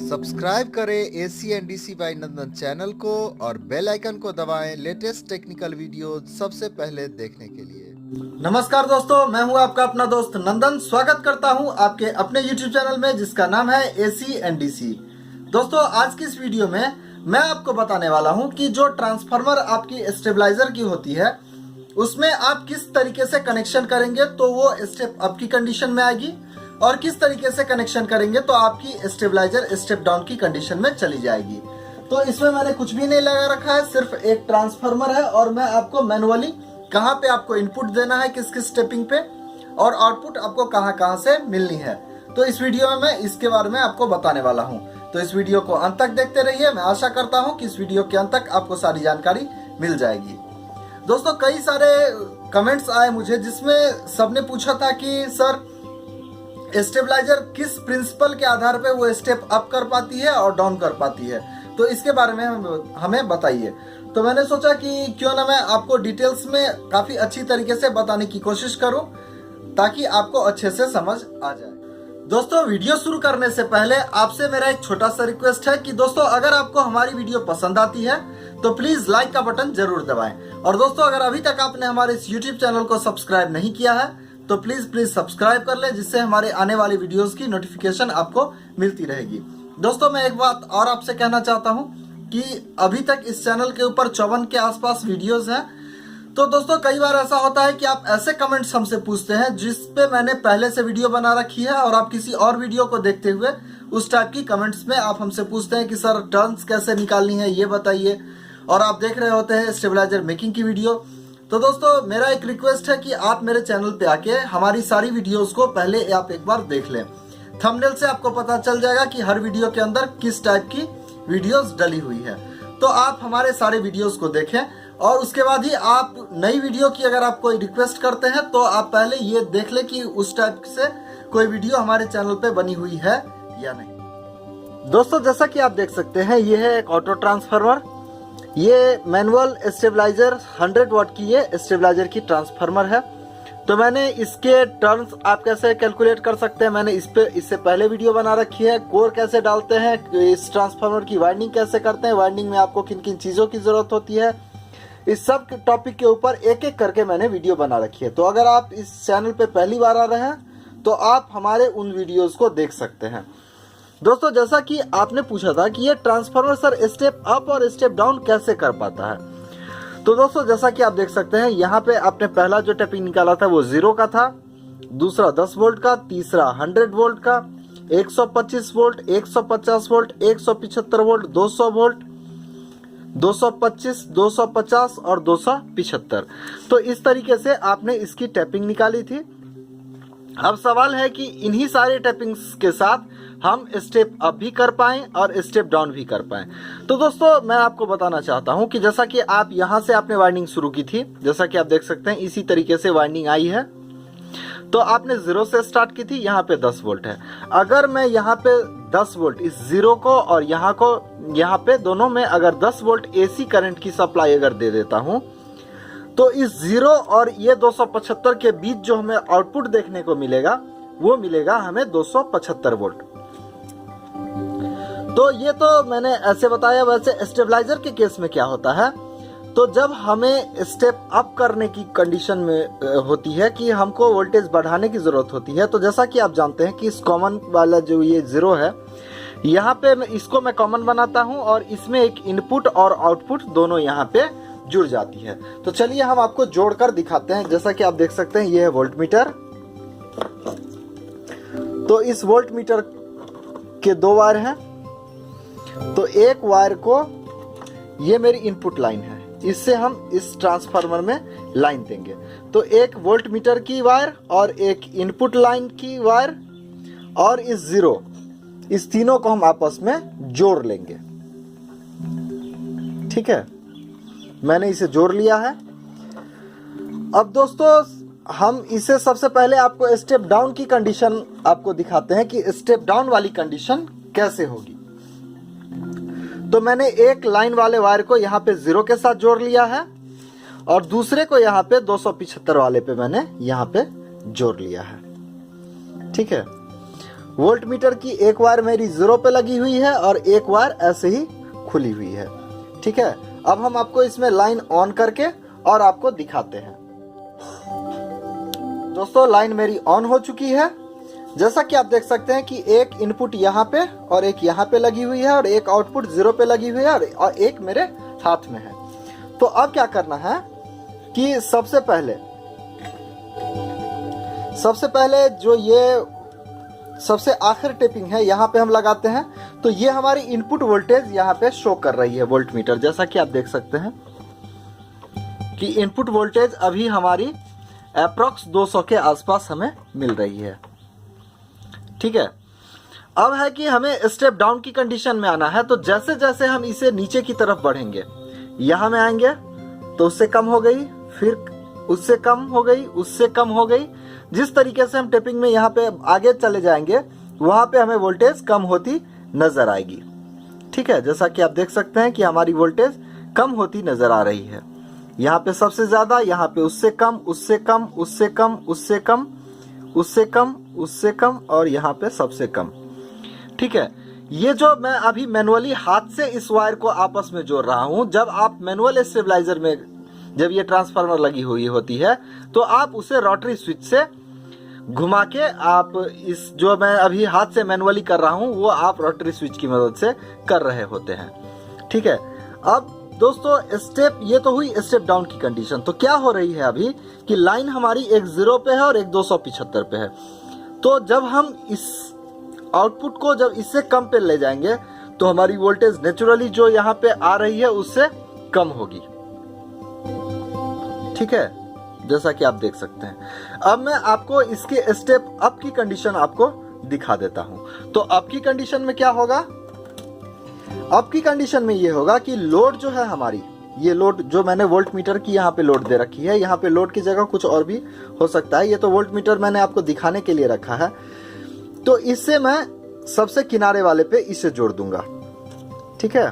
Subscribe करें ACNDC bye नंदन channel को और बेल आइकन को दबाएं लेटेस्ट टेक्निकल वीडियो सबसे पहले देखने के लिए। नमस्कार दोस्तों, मैं हूं आपका अपना दोस्त नंदन। स्वागत करता हूं आपके अपने YouTube चैनल में जिसका नाम है ACNDC। दोस्तों, आज की इस वीडियो में मैं आपको बताने वाला हूं कि जो ट्रांसफार्मर आपकी स्टेबलाइजर की होती है उसमें आप किस तरीके से कनेक्शन करेंगे तो वो स्टेप अप की कंडीशन में आएगी और किस तरीके से कनेक्शन करेंगे तो आपकी स्टेबलाइजर स्टेप डाउन की कंडीशन में चली जाएगी। तो इसमें मैंने कुछ भी नहीं लगा रखा है, सिर्फ एक ट्रांसफार्मर है और मैं आपको मैनुअली कहाँ पे आपको इनपुट देना है, किस किस स्टेपिंग पे, और आउटपुट आपको कहाँ कहाँ से मिलनी है। तो इस वीडियो में मैं इसके बारे में आपको बताने वाला हूँ। तो इस वीडियो को अंत तक देखते रहिए। मैं आशा करता हूँ कि इस वीडियो के अंत तक आपको सारी जानकारी मिल जाएगी। दोस्तों, कई सारे कमेंट्स आए मुझे जिसमें सबने पूछा था कि सर स्टेबलाइजर किस प्रिंसिपल के आधार पे वो स्टेप अप कर पाती है और डाउन कर पाती है, तो इसके बारे में हमें बताइए। तो मैंने सोचा कि क्यों ना मैं आपको डिटेल्स में काफी अच्छी तरीके से बताने की कोशिश करूं ताकि आपको अच्छे से समझ आ जाए। दोस्तों, वीडियो शुरू करने से पहले आपसे मेरा एक छोटा सा रिक्वेस्ट है कि दोस्तों, अगर आपको हमारी वीडियो पसंद आती है तो प्लीज लाइक का बटन जरूर दबाएं। और दोस्तों, अगर अभी तक आपने हमारे इस YouTube चैनल को सब्सक्राइब नहीं किया है तो प्लीज सब्सक्राइब कर लें, जिससे हमारे आने वाली वीडियोस की नोटिफिकेशन आपको मिलती रहेगी। दोस्तों, मैं एक बात और आपसे कहना चाहता हूं कि अभी तक इस चैनल के ऊपर 54 के आसपास वीडियोस हैं। तो दोस्तों, कई बार ऐसा होता है कि आप ऐसे कमेंट्स हमसे पूछते हैं जिस पे मैंने पहले से वीडियो बना रखी है और आप किसी और वीडियो को देखते हुए उस टाइप की कमेंट्स में आप हमसे पूछते हैं कि सर टर्न्स कैसे निकालनी है ये बताइए, और आप देख रहे होते हैं स्टेबलाइजर मेकिंग की वीडियो। तो दोस्तों, मेरा एक रिक्वेस्ट है कि आप मेरे चैनल पे आके हमारी सारी वीडियोस को पहले आप एक बार देख लें। थंबनेल से आपको पता चल जाएगा कि हर वीडियो के अंदर किस टाइप की वीडियोस डली हुई है। तो आप हमारे सारे वीडियोस को देखें और उसके बाद ही आप नई वीडियो की अगर आप कोई रिक्वेस्ट करते हैं तो आप पहले ये देख लें कि उस टाइप से कोई वीडियो हमारे चैनल पे बनी हुई है या नहीं। दोस्तों, जैसा कि आप देख सकते हैं, ये है एक ऑटो ट्रांसफार्मर। ये मैनुअल स्टेबलाइजर 100 वाट की ये स्टेबलाइजर की ट्रांसफार्मर है। तो मैंने इसके टर्न्स आप कैसे कैलकुलेट कर सकते हैं, मैंने इससे पहले वीडियो बना रखी है। कोर कैसे डालते हैं, इस ट्रांसफार्मर की वाइंडिंग कैसे करते हैं, वाइंडिंग में आपको किन किन चीजों की जरूरत होती है, इस सब टॉपिक के ऊपर एक एक करके मैंने वीडियो बना रखी है। तो अगर आप इस चैनल पे पहली बार आ रहे हैं तो आप हमारे उन वीडियोज को देख सकते हैं। दोस्तों, जैसा कि आपने पूछा था कि ये ट्रांसफार्मर सर स्टेप अप और स्टेप डाउन कैसे कर पाता है, तो दोस्तों जैसा कि आप देख सकते हैं, यहाँ पे आपने पहला जो टैपिंग निकाला था वो 0 का था, दूसरा 10 वोल्ट का, तीसरा 100 वोल्ट का, 125 वोल्ट, 150 वोल्ट, 175 वोल्ट, 200 वोल्ट, 225, 250 और 275। तो इस तरीके से आपने इसकी टैपिंग निकाली थी। अब सवाल है कि इन्हीं सारे टैपिंग्स के साथ हम स्टेप अप भी कर पाएं और स्टेप डाउन भी कर पाएं। तो दोस्तों, मैं आपको बताना चाहता हूं कि जैसा कि आप यहां से आपने वाइंडिंग शुरू की थी, जैसा कि आप देख सकते हैं इसी तरीके से वाइंडिंग आई है। तो आपने 0 से स्टार्ट की थी, यहाँ पे 10 वोल्ट है। अगर मैं यहाँ पे 10 वोल्ट इस 0 को और यहाँ पे दोनों में अगर 10 वोल्ट AC करंट की सप्लाई अगर दे देता हूं तो इस 0 और ये 275 के बीच जो हमें आउटपुट देखने को मिलेगा वो मिलेगा हमें 275 वोल्ट। तो ये तो मैंने ऐसे बताया। वैसे स्टेबलाइजर के केस में क्या होता है, तो जब हमें स्टेप अप करने की कंडीशन में होती है कि हमको वोल्टेज बढ़ाने की जरूरत होती है, तो जैसा कि आप जानते हैं कि इस कॉमन वाला जो ये 0 है, यहाँ पे इसको मैं कॉमन बनाता हूँ और इसमें एक इनपुट और आउटपुट दोनों यहाँ पे जुड़ जाती है। तो चलिए हम आपको जोड़कर दिखाते हैं। जैसा कि आप देख सकते हैं, ये है वोल्ट मीटर। तो इस वोल्ट मीटर के 2 वायर हैं। तो एक वायर को, ये मेरी इनपुट लाइन है, इससे हम इस ट्रांसफार्मर में लाइन देंगे। तो एक वोल्ट मीटर की वायर और एक इनपुट लाइन की वायर और इस 0, इस तीनों को हम आपस में जोड़ लेंगे। ठीक है, मैंने इसे जोड़ लिया है। अब दोस्तों, हम इसे सबसे पहले आपको स्टेप डाउन की कंडीशन आपको दिखाते हैं कि स्टेप डाउन वाली कंडीशन कैसे होगी। तो मैंने एक लाइन वाले वायर को यहाँ पे 0 के साथ जोड़ लिया है और दूसरे को यहाँ पे 275 वाले पे मैंने यहाँ पे जोड़ लिया है। ठीक है, वोल्ट मीटर की एक वायर मेरी 0 पे लगी हुई है और एक वायर ऐसे ही खुली हुई है। ठीक है, अब हम आपको इसमें लाइन ऑन करके और आपको दिखाते हैं। दोस्तों लाइन मेरी ऑन हो चुकी है। जैसा कि आप देख सकते हैं कि एक इनपुट यहाँ पे और एक यहाँ पे लगी हुई है और एक आउटपुट 0 पे लगी हुई है और एक मेरे हाथ में है। तो अब क्या करना है कि सबसे पहले जो ये सबसे आखिर टेपिंग है यहाँ पे हम लगाते हैं। तो ये हमारी इनपुट वोल्टेज यहाँ पे शो कर रही है वोल्ट मीटर, जैसा कि आप देख सकते हैं कि इनपुट वोल्टेज अभी हमारी अप्रॉक्स 200 के आसपास हमें मिल रही है। ठीक है, अब है कि हमें स्टेप डाउन की कंडीशन में आना है। तो जैसे जैसे हम इसे नीचे की तरफ बढ़ेंगे, यहां में आएंगे तो उससे कम हो गई, फिर उससे कम हो गई, उससे कम हो गई। जिस तरीके से हम टेपिंग में यहाँ पे आगे चले जाएंगे वहां पे हमें वोल्टेज कम होती नजर आएगी। ठीक है, जैसा कि आप देख सकते हैं कि हमारी वोल्टेज कम होती नजर आ रही है। यहाँ पे सबसे ज्यादा, यहाँ पे उससे कम, उससे कम, उससे कम, उससे कम, उससे कम, उससे कम और यहाँ पे सबसे कम। ठीक है, ये जो मैं अभी मैनुअली हाथ से इस वायर को आपस में जोड़ रहा हूं, जब आप मैनुअल स्टेबलाइजर में जब ये ट्रांसफार्मर लगी हुई होती है तो आप उसे रोटरी स्विच से घुमा के आप इस जो मैं अभी हाथ से मैनुअली कर रहा हूं वो आप रोटरी स्विच की मदद से कर रहे होते हैं। ठीक है, अब दोस्तों स्टेप ये तो हुई स्टेप डाउन की कंडीशन। तो क्या हो रही है अभी कि लाइन हमारी एक 0 पे है और एक 275 पे है। तो जब हम इस आउटपुट को जब इससे कम पे ले जाएंगे तो हमारी वोल्टेज नेचुरली जो यहाँ पे आ रही है उससे कम होगी। ठीक है, जैसा कि आप देख सकते हैं। अब मैं आपको इसके स्टेप अप की कंडीशन आपको दिखा देता हूं। तो अप की कंडीशन में क्या होगा? अप की कंडीशन में ये होगा कि लोड जो है हमारी, ये लोड जो मैंने वोल्ट मीटर की यहाँ पे लोड दे रखी है, यहाँ पे लोड की जगह कुछ और भी हो सकता है। ये तो वोल्ट मीटर मैंने आपको दिखाने के लिए रखा है। तो इससे मैं सबसे किनारे वाले पे इसे जोड़ दूंगा। ठीक है,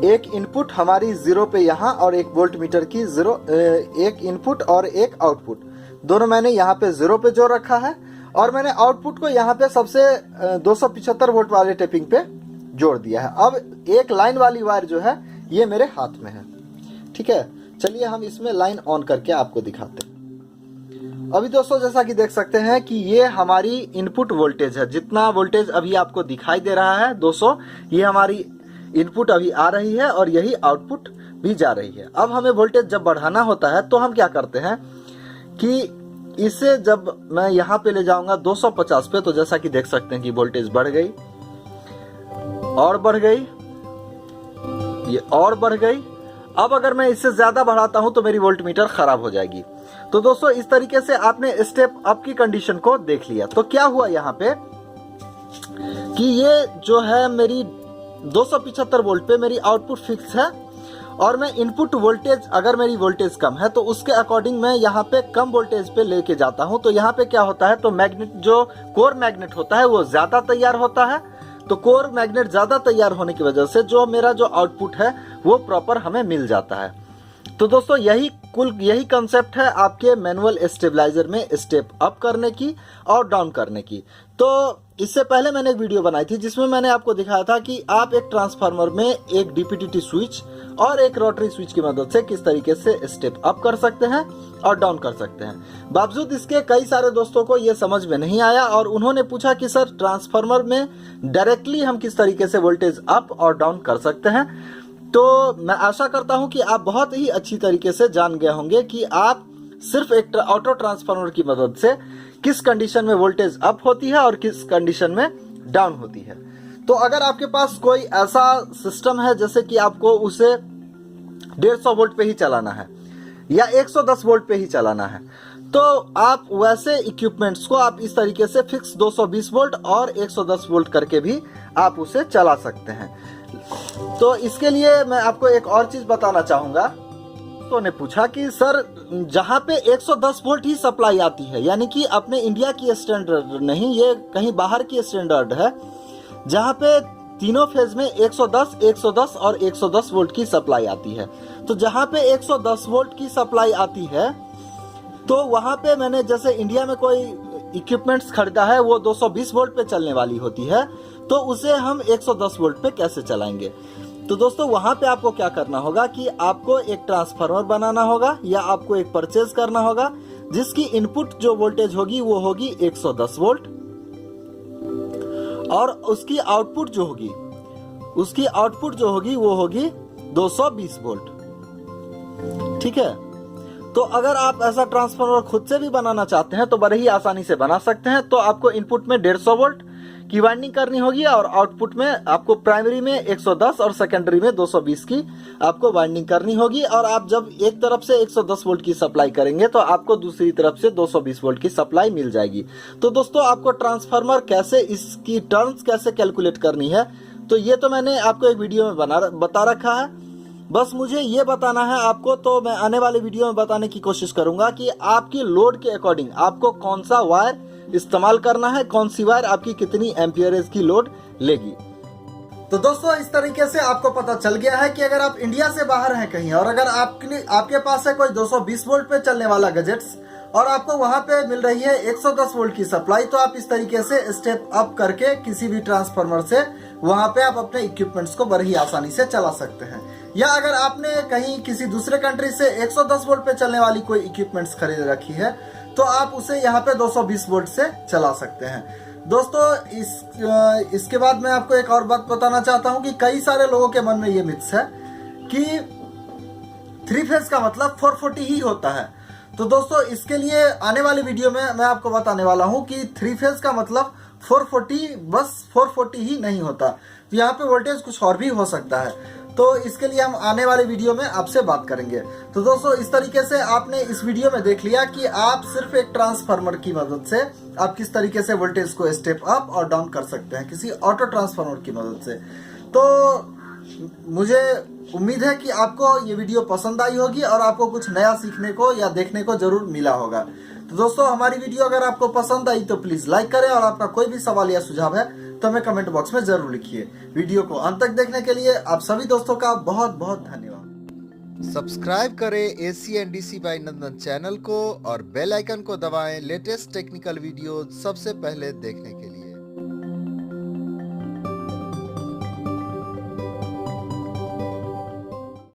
एक इनपुट हमारी 0 पे यहाँ और एक वोल्ट मीटर की 0, एक इनपुट और एक आउटपुट, दोनों मैंने यहाँ पे 0 पे जोड़ रखा है और मैंने आउटपुट को यहाँ पे सबसे 275 वोल्ट वाले टेपिंग पे जोड़ दिया है। अब एक लाइन वाली वायर जो है ये मेरे हाथ में है। ठीक है, चलिए हम इसमें लाइन ऑन करके आपको दिखाते हैं। अभी दोस्तों जैसा कि देख सकते हैं कि ये हमारी इनपुट वोल्टेज है। जितना वोल्टेज अभी आपको दिखाई दे रहा है 200, ये हमारी इनपुट अभी आ रही है और यही आउटपुट भी जा रही है। अब हमें वोल्टेज जब बढ़ाना होता है तो हम क्या करते हैं कि इसे जब मैं यहाँ पे ले जाऊंगा 250 पे, तो जैसा कि देख सकते हैं कि वोल्टेज बढ़ गई और बढ़ गई, ये और बढ़ गई। अब अगर मैं इससे ज्यादा बढ़ाता हूं तो मेरी वोल्ट मीटर खराब हो जाएगी। तो दोस्तों इस तरीके से आपने स्टेप अप की कंडीशन को देख लिया। तो क्या हुआ यहाँ पे कि ये जो है मेरी 275 वोल्ट पे मेरी आउटपुट फिक्स है और मैं इनपुट वोल्टेज, अगर मेरी वोल्टेज कम है तो उसके अकॉर्डिंग मैं यहाँ पे कम वोल्टेज पे लेके जाता हूँ। तो यहाँ पे क्या होता है, तो मैग्नेट, जो कोर मैग्नेट होता है वो ज्यादा तैयार होता है। तो कोर मैग्नेट ज्यादा तैयार होने की वजह से जो मेरा जो आउटपुट है वो प्रॉपर हमें मिल जाता है। तो दोस्तों यही कंसेप्ट है आपके मैनुअल स्टेबलाइजर में स्टेप अप करने की और डाउन करने की। तो इससे पहले मैंने एक वीडियो बनाई थी जिसमें मैंने आपको दिखाया था कि आप एक ट्रांसफार्मर में एक डीपीटीटी स्विच और एक रोटरी स्विच की मदद से किस तरीके से स्टेप अप कर सकते हैं और डाउन कर सकते हैं। बावजूद इसके कई सारे दोस्तों को ये समझ में नहीं आया और उन्होंने पूछा कि सर ट्रांसफार्मर में डायरेक्टली हम किस तरीके से वोल्टेज अप और डाउन कर सकते हैं। तो मैं आशा करता हूं कि आप बहुत ही अच्छी तरीके से जान गए होंगे कि आप सिर्फ एक ऑटो ट्रांसफार्मर की मदद से किस कंडीशन में वोल्टेज अप होती है और किस कंडीशन में डाउन होती है। तो अगर आपके पास कोई ऐसा सिस्टम है जैसे कि आपको उसे 150 वोल्ट पे ही चलाना है या 110 वोल्ट पे ही चलाना है, तो आप वैसे इक्विपमेंट्स को आप इस तरीके से फिक्स 220 वोल्ट और 110 वोल्ट करके भी आप उसे चला सकते हैं। तो इसके लिए मैं आपको एक और चीज बताना चाहूंगा। तो ने पूछा कि सर जहां पे 110 वोल्ट ही सप्लाई आती है, यानी कि अपने इंडिया की स्टैंडर्ड नहीं, ये कहीं बाहर की स्टैंडर्ड है, जहां पे तीनों फेज में 110, 110 और 110 वोल्ट की सप्लाई आती है। तो जहां पे 110 वोल्ट की सप्लाई आती है तो वहां पे मैंने, जैसे इंडिया में कोई इक्विपमेंट्स खरीदा है वो 220 वोल्ट पे चलने वाली होती है, तो उसे हम 110 वोल्ट पे कैसे चलाएंगे। तो दोस्तों वहां पे आपको क्या करना होगा कि आपको एक ट्रांसफार्मर बनाना होगा या आपको एक परचेज करना होगा जिसकी इनपुट जो वोल्टेज होगी वो होगी 110 वोल्ट और उसकी आउटपुट जो होगी वो होगी 220 वोल्ट। ठीक है, तो अगर आप ऐसा ट्रांसफार्मर खुद से भी बनाना चाहते हैं तो बड़े ही आसानी से बना सकते हैं। तो आपको इनपुट में 150 वोल्ट की वाइंडिंग करनी होगी और आउटपुट में आपको प्राइमरी में 110 और सेकेंडरी में 220 की आपको वाइंडिंग करनी होगी। और आप जब एक तरफ से 110 वोल्ट की सप्लाई करेंगे तो आपको दूसरी तरफ से 220 वोल्ट की सप्लाई मिल जाएगी। तो दोस्तों आपको ट्रांसफार्मर कैसे, इसकी टर्न्स कैसे कैलकुलेट करनी है, तो ये तो मैंने आपको एक वीडियो में बता रखा है। बस मुझे ये बताना है आपको, तो मैं आने वाले वीडियो में बताने की कोशिश करूंगा कि आपकी लोड के अकॉर्डिंग आपको कौन सा वायर इस्तेमाल करना है, कौन सी वायर आपकी कितनी एम्पियरेज की लोड लेगी। तो दोस्तों इस तरीके से आपको पता चल गया है कि अगर आप इंडिया से बाहर हैं कहीं और अगर आपके पास है कोई 220 वोल्ट पे चलने वाला गैजेट्स और आपको वहां पे मिल रही है 110 वोल्ट की सप्लाई, तो आप इस तरीके से स्टेप अप करके किसी भी ट्रांसफार्मर से वहां पे आप अपने इक्विपमेंट्स को बड़ी ही आसानी से चला सकते हैं। या अगर आपने कहीं किसी दूसरे कंट्री से 110 वोल्ट पे चलने वाली कोई इक्विपमेंट्स खरीद रखी है तो आप उसे यहाँ पे 220 वोल्ट से चला सकते हैं। दोस्तों इसके बाद मैं आपको एक और बात बताना चाहता हूँ कि कई सारे लोगों के मन में ये मिथ्स है कि 3 फेज का मतलब 440 ही होता है। तो दोस्तों इसके लिए आने वाली वीडियो में मैं आपको बताने वाला हूँ कि 3 फेज का मतलब 440 बस 440 ही नहीं होता, तो यहाँ पे वोल्टेज कुछ और भी हो सकता है। तो इसके लिए हम आने वाले वीडियो में आपसे बात करेंगे। तो दोस्तों इस तरीके से आपने इस वीडियो में देख लिया कि आप सिर्फ एक ट्रांसफार्मर की मदद से आप किस तरीके से वोल्टेज को स्टेप अप और डाउन कर सकते हैं किसी ऑटो ट्रांसफार्मर की मदद से। तो मुझे उम्मीद है कि आपको ये वीडियो पसंद आई होगी और आपको कुछ नया सीखने को या देखने को जरूर मिला होगा। तो दोस्तों हमारी वीडियो अगर आपको पसंद आई तो प्लीज लाइक करें और आपका कोई भी सवाल या सुझाव है तो हमें कमेंट बॉक्स में जरूर लिखिए। वीडियो को अंत तक देखने के लिए आप सभी दोस्तों का बहुत बहुत धन्यवाद। सब्सक्राइब करें ACNDC बाय नंदन चैनल को और बेल आइकन को दबाएं लेटेस्ट टेक्निकल वीडियो सबसे पहले देखने के लिए।